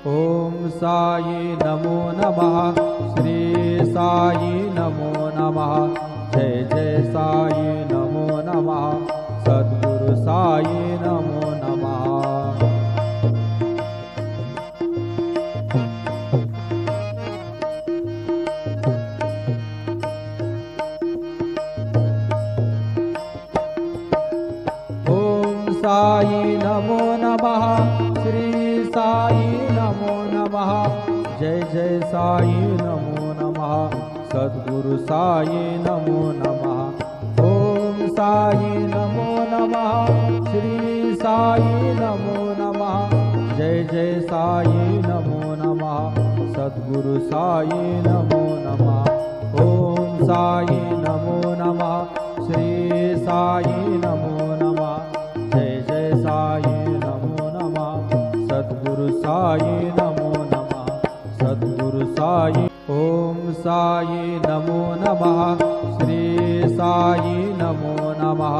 ओम साई नमो नमः। श्री साई नमो नमः। जय जय साई नमो नमः। सद्गुरु साई नमो नमः। ओम साई नमो नमः। श्री साई नमो नमः। जय जय साई नमो नमः। सद्गुरु साई नमो नमः। ओम साई नमो नमः। श्री साई नमो नमः। जय जय साई नमो नमः। सद्गुरु साई नमो नमः। ओम साई नमो नमः। श्री साई नमो नमः। जय जय साई नमो नमः। सद्गुरु साई नमो नमः। सद्गुरु साई। ओम साई नमो नमः। श्री साई नमो नमः।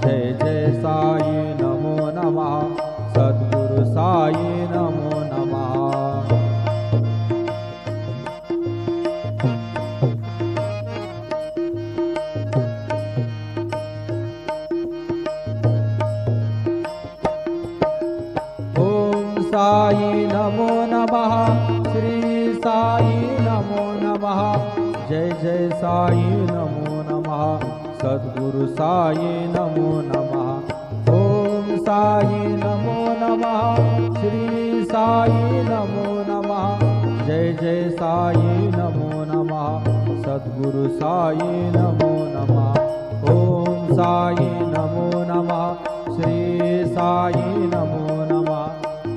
जय जय साई नमो नमः। सद्गुरु साई नमो नमः। साई नमो नमः। श्री साई नमो नमः। जय जय साई नमो नमः। सद्गुरु साई नमो नमः। ओम साई नमो नमः। श्री साई नमो नमः। जय जय साई नमो नमः। सद्गुरु साई नमो नमः। ओम साई नमो नमः। श्री साई नमो नमः।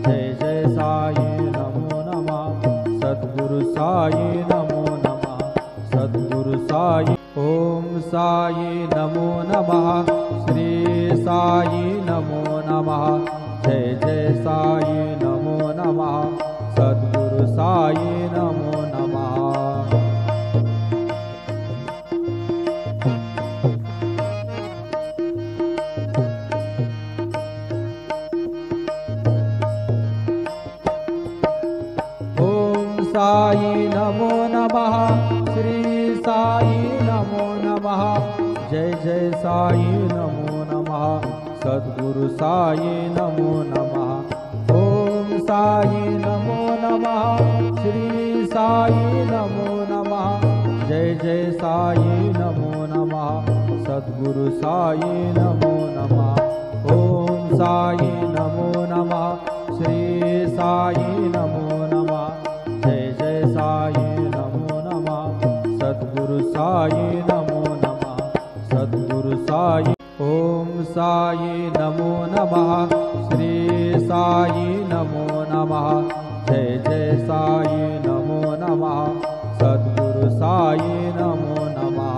जय जय साई नमो नमः। सद्गुरु साई नमो नमः। सद्गुरु साई। ओम साई नमो नमः। श्री साई नमो नमः। जय जय साई नमो नमः। सद्गुरु साई नमो नमः। साई नमो नमः। श्री साई नमो नमः। जय जय साई नमो नमः। सद्गुरु साई नमो नमः। ओम साई नमो नमः। श्री साई नमो नमः। जय जय साई नमो नमः। सद्गुरु साई नमो नमः। ओम साई नमो नमः। श्री साई नमो नमः। जय जय साई नमो नमः। सद्गुरु साई नमो नमः। सद्गुरु साई। ओम साई नमो नमः। श्री साई नमो नमः। जय जय साई नमो नमः। सद्गुरु साई नमो नमः।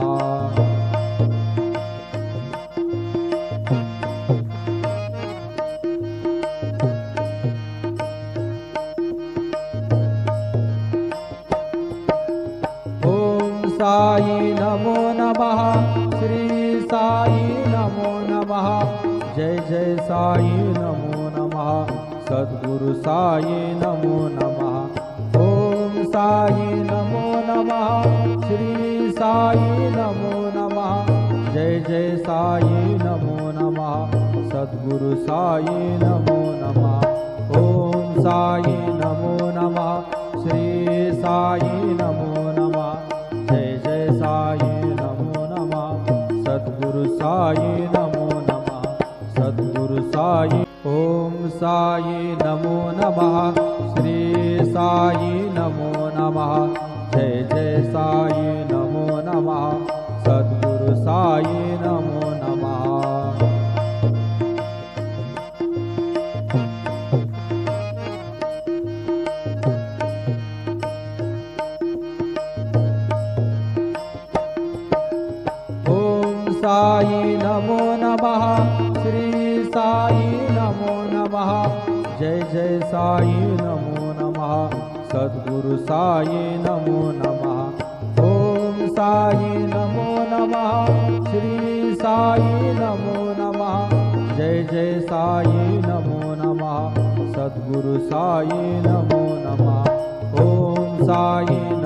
साई नमो नमः। श्री साई नमो नमः। जय जय साई नमो नमः। सद्गुरु साई नमो नमः। ओम साई नमो नमः। श्री साई नमो नमः। जय जय साई नमो नमः। सद्गुरु साई नमो नमः। ओम साई नमो नमः। श्री साई नमो नमः। जय जय साई नमो नमः। सद्गुरु साई नमो नमः। सद्गुरु साई। ओम साई नमो नमः। श्री साई नमो नमः। जय जय साई नमो नमः। सद्गुरु साई नमो नमः। साई नमो नमः। श्री साई नमो नमः। जय जय साई नमो नमः। सद्गुरु साई नमो नमः। ओम साई नमो नमः। श्री साई नमो नमः। जय जय साई नमो नमः। सद्गुरु साई नमो नमः। साई